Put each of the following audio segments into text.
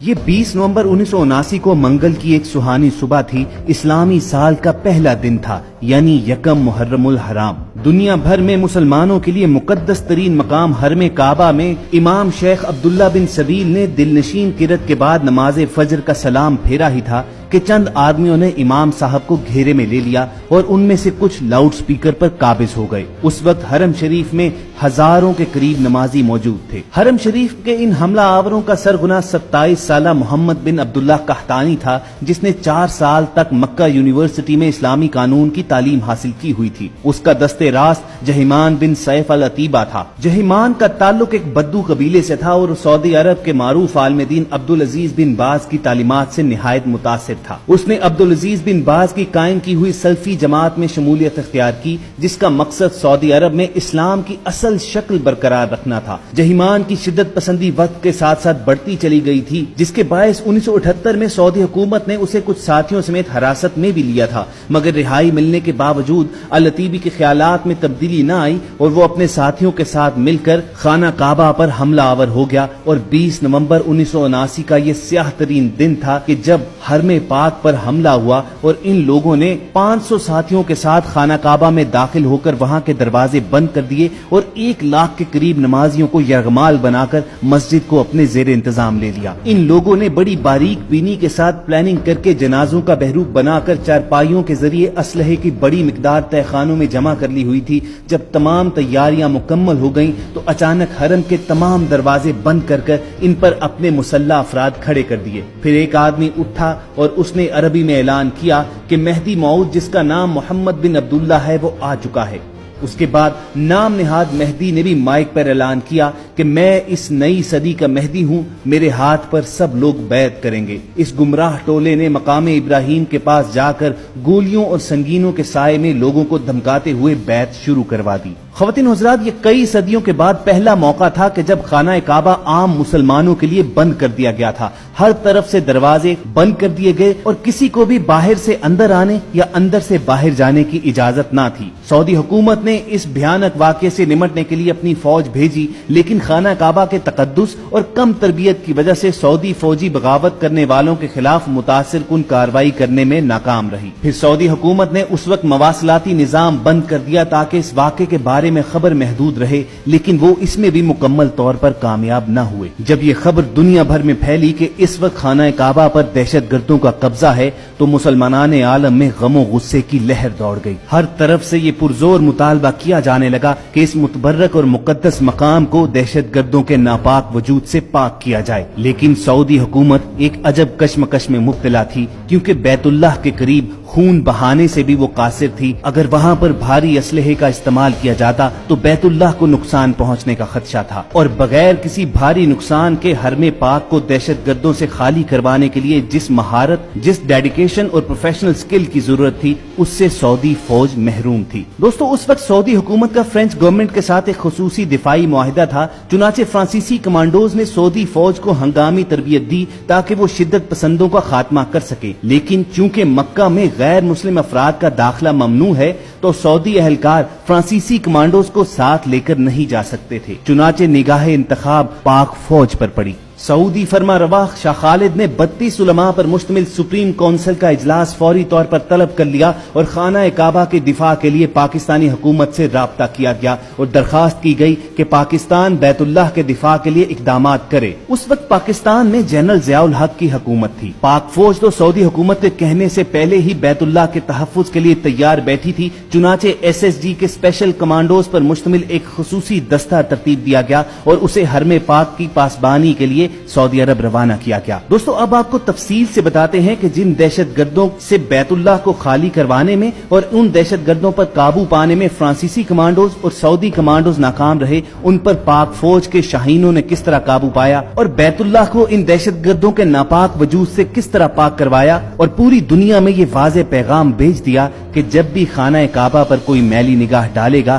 یہ 20 نومبر 1979 کو منگل کی ایک سہانی صبح تھی۔ اسلامی سال کا پہلا دن تھا، یعنی یکم محرم الحرام۔ دنیا بھر میں مسلمانوں کے لیے مقدس ترین مقام حرم کعبہ میں امام شیخ عبداللہ بن سبیل نے دل نشین قرات کے بعد نماز فجر کا سلام پھیرا ہی تھا کہ چند آدمیوں نے امام صاحب کو گھیرے میں لے لیا اور ان میں سے کچھ لاؤڈ سپیکر پر قابض ہو گئے۔ اس وقت حرم شریف میں ہزاروں کے قریب نمازی موجود تھے۔ حرم شریف کے ان حملہ آوروں کا سرغنہ 27 سالہ محمد بن عبداللہ قحطانی تھا، جس نے 4 سال تک مکہ یونیورسٹی میں اسلامی قانون کی تعلیم حاصل کی ہوئی تھی۔ اس کا دست راست جہیمان بن سیف العتیبہ تھا۔ جہیمان کا تعلق ایک بدو قبیلے سے تھا اور سعودی عرب کے معروف عالم دین عبدالعزیز بن باز کی تعلیمات سے نہایت متاثر تھا۔ اس نے عبدالعزیز بن باز کی قائم کی ہوئی سلفی جماعت میں شمولیت اختیار کی، جس کا مقصد سعودی عرب میں اسلام کی اصل شکل برقرار رکھنا تھا۔ جہیمان کی شدت پسندی وقت کے ساتھ ساتھ بڑھتی چلی گئی تھی، جس کے باعث 1978 میں سعودی حکومت نے اسے کچھ ساتھیوں سمیت حراست میں بھی لیا تھا، مگر رہائی ملنے کے باوجود العتیبی کے خیالات میں تبدیلی نہ آئی اور وہ اپنے ساتھیوں کے ساتھ مل کر خانہ کعبہ پر حملہ آور ہو گیا۔ اور 20 نومبر 1979 کا یہ سیاہ ترین دن تھا کہ جب حرم پاک پر حملہ ہوا اور ان لوگوں نے 500 ساتھیوں کے ساتھ خانہ کعبہ میں داخل ہو کر وہاں کے دروازے بند کر دیے اور 1 لاکھ کے قریب نمازیوں کو یرغمال بنا کر مسجد کو اپنے زیر انتظام لے لیا۔ ان لوگوں نے بڑی باریک بینی کے ساتھ پلاننگ کر کے جنازوں کا بہروپ بنا کر چارپائیوں کے ذریعے اسلحے کی بڑی مقدار تہہ خانوں میں جمع کر لی ہوئی تھی۔ جب تمام تیاریاں مکمل ہو گئیں تو اچانک حرم کے تمام دروازے بند کر کر ان پر اپنے مسلح افراد کھڑے کر دیے۔ پھر ایک آدمی اٹھا اور اس نے عربی میں اعلان کیا کہ مہدی موعود، جس کا نام محمد بن عبداللہ ہے، وہ آ چکا ہے۔ اس کے بعد نام نہاد مہدی نے بھی مائک پر اعلان کیا کہ میں اس نئی صدی کا مہدی ہوں، میرے ہاتھ پر سب لوگ بیعت کریں گے۔ اس گمراہ ٹولے نے مقام ابراہیم کے پاس جا کر گولیوں اور سنگینوں کے سائے میں لوگوں کو دھمکاتے ہوئے بیعت شروع کروا دی۔ خواتین و حضرات، یہ کئی صدیوں کے بعد پہلا موقع تھا کہ جب خانہ کعبہ عام مسلمانوں کے لیے بند کر دیا گیا تھا۔ ہر طرف سے دروازے بند کر دیے گئے اور کسی کو بھی باہر سے اندر آنے یا اندر سے باہر جانے کی اجازت نہ تھی۔ سعودی حکومت نے اس بھیانک واقعے سے نمٹنے کے لیے اپنی فوج بھیجی، لیکن خانہ کعبہ کے تقدس اور کم تربیت کی وجہ سے سعودی فوجی بغاوت کرنے والوں کے خلاف متاثر کن کارروائی کرنے میں ناکام رہی۔ پھر سعودی حکومت نے اس وقت مواصلاتی نظام بند کر دیا تاکہ اس واقعے کے بارے میں خبر محدود رہے، لیکن وہ اس میں بھی مکمل طور پر کامیاب نہ ہوئے۔ جب یہ خبر دنیا بھر میں پھیلی کہ اس وقت خانہ کعبہ پر دہشت گردوں کا قبضہ ہے تو مسلمانان عالم میں غم و غصے کی لہر دوڑ گئی۔ ہر طرف سے یہ پرزور مطالبہ کیا جانے لگا کہ اس متبرک اور مقدس مقام کو دہشت گردوں کے ناپاک وجود سے پاک کیا جائے، لیکن سعودی حکومت ایک عجب کشمکش میں مبتلا تھی، کیونکہ بیت اللہ کے قریب خون بہانے سے بھی وہ قاصر تھی۔ اگر وہاں پر بھاری اسلحے کا استعمال کیا جاتا تو بیت اللہ کو نقصان پہنچنے کا خدشہ تھا، اور بغیر کسی بھاری نقصان کے حرم پاک کو دہشت گردوں سے خالی کروانے کے لیے جس مہارت، جس ڈیڈیکیشن اور پروفیشنل سکل کی ضرورت تھی، اس سے سعودی فوج محروم تھی۔ دوستو، اس وقت سعودی حکومت کا فرینچ گورنمنٹ کے ساتھ ایک خصوصی دفاعی معاہدہ تھا، چنانچہ فرانسیسی کمانڈوز نے سعودی فوج کو ہنگامی تربیت دی تاکہ وہ شدت پسندوں کا خاتمہ کر سکے، لیکن چونکہ مکہ میں غیر مسلم افراد کا داخلہ ممنوع ہے تو سعودی اہلکار فرانسیسی کمانڈوز کو ساتھ لے کر نہیں جا سکتے تھے، چنانچہ نگاہ انتخاب پاک فوج پر پڑی۔ سعودی فرما روا شاہ خالد نے 32 علماء پر مشتمل سپریم کونسل کا اجلاس فوری طور پر طلب کر لیا اور خانہ کعبہ کے دفاع کے لیے پاکستانی حکومت سے رابطہ کیا گیا اور درخواست کی گئی کہ پاکستان بیت اللہ کے دفاع کے لیے اقدامات کرے۔ اس وقت پاکستان میں جنرل ضیاء الحق کی حکومت تھی۔ پاک فوج تو سعودی حکومت کے کہنے سے پہلے ہی بیت اللہ کے تحفظ کے لیے تیار بیٹھی تھی، چنانچہ SSG کے اسپیشل کمانڈوز پر مشتمل ایک خصوصی دستہ ترتیب دیا گیا اور اسے حرم پاک کی پاسبانی کے لیے سعودی عرب روانہ کیا گیا۔ دوستو، اب آپ کو تفصیل سے بتاتے ہیں کہ جن دہشت گردوں سے بیت اللہ کو خالی کروانے میں اور ان دہشت گردوں پر قابو پانے میں فرانسیسی کمانڈوز اور سعودی کمانڈوز ناکام رہے، ان پر پاک فوج کے شاہینوں نے کس طرح قابو پایا اور بیت اللہ کو ان دہشت گردوں کے ناپاک وجود سے کس طرح پاک کروایا، اور پوری دنیا میں یہ واضح پیغام بھیج دیا کہ جب بھی خانہ کعبہ پر کوئی میلی نگاہ ڈالے گا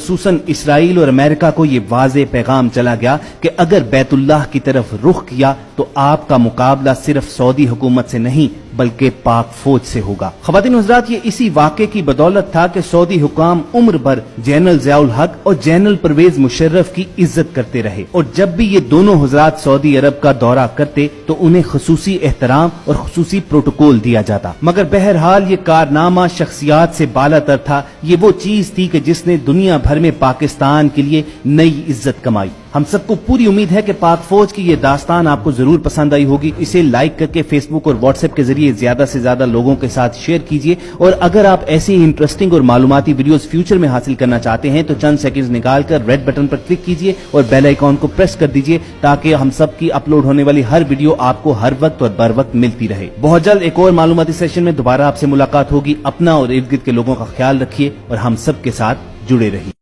خصوصاً اسرائیل اور امریکہ کو یہ واضح پیغام چلا گیا کہ اگر بیت اللہ کی طرف رخ کیا تو آپ کا مقابلہ صرف سعودی حکومت سے نہیں بلکہ پاک فوج سے ہوگا۔ خواتین و حضرات، یہ اسی واقعے کی بدولت تھا کہ سعودی حکام عمر بھر جنرل ضیاء الحق اور جنرل پرویز مشرف کی عزت کرتے رہے، اور جب بھی یہ دونوں حضرات سعودی عرب کا دورہ کرتے تو انہیں خصوصی احترام اور خصوصی پروٹوکول دیا جاتا۔ مگر بہرحال یہ کارنامہ شخصیات سے بالاتر تھا، یہ وہ چیز تھی کہ جس نے دنیا بھر میں پاکستان کے لیے نئی عزت کمائی۔ ہم سب کو پوری امید ہے کہ پاک فوج کی یہ داستان آپ کو ضرور پسند آئی ہوگی۔ اسے لائک کر کے فیس بک اور واٹس ایپ کے ذریعے زیادہ سے زیادہ لوگوں کے ساتھ شیئر کیجیے، اور اگر آپ ایسی انٹرسٹنگ اور معلوماتی ویڈیوز فیوچر میں حاصل کرنا چاہتے ہیں تو چند سیکنڈز نکال کر ریڈ بٹن پر کلک کیجیے اور بیل آئیکن کو پریس کر دیجیے تاکہ ہم سب کی اپلوڈ ہونے والی ہر ویڈیو آپ کو ہر وقت اور بر وقت ملتی رہے۔ بہت جلد ایک اور معلوماتی سیشن میں دوبارہ آپ سے ملاقات ہوگی۔ اپنا اور ارد گرد کے لوگوں کا خیال رکھیے اور ہم سب کے ساتھ جڑے رہیے۔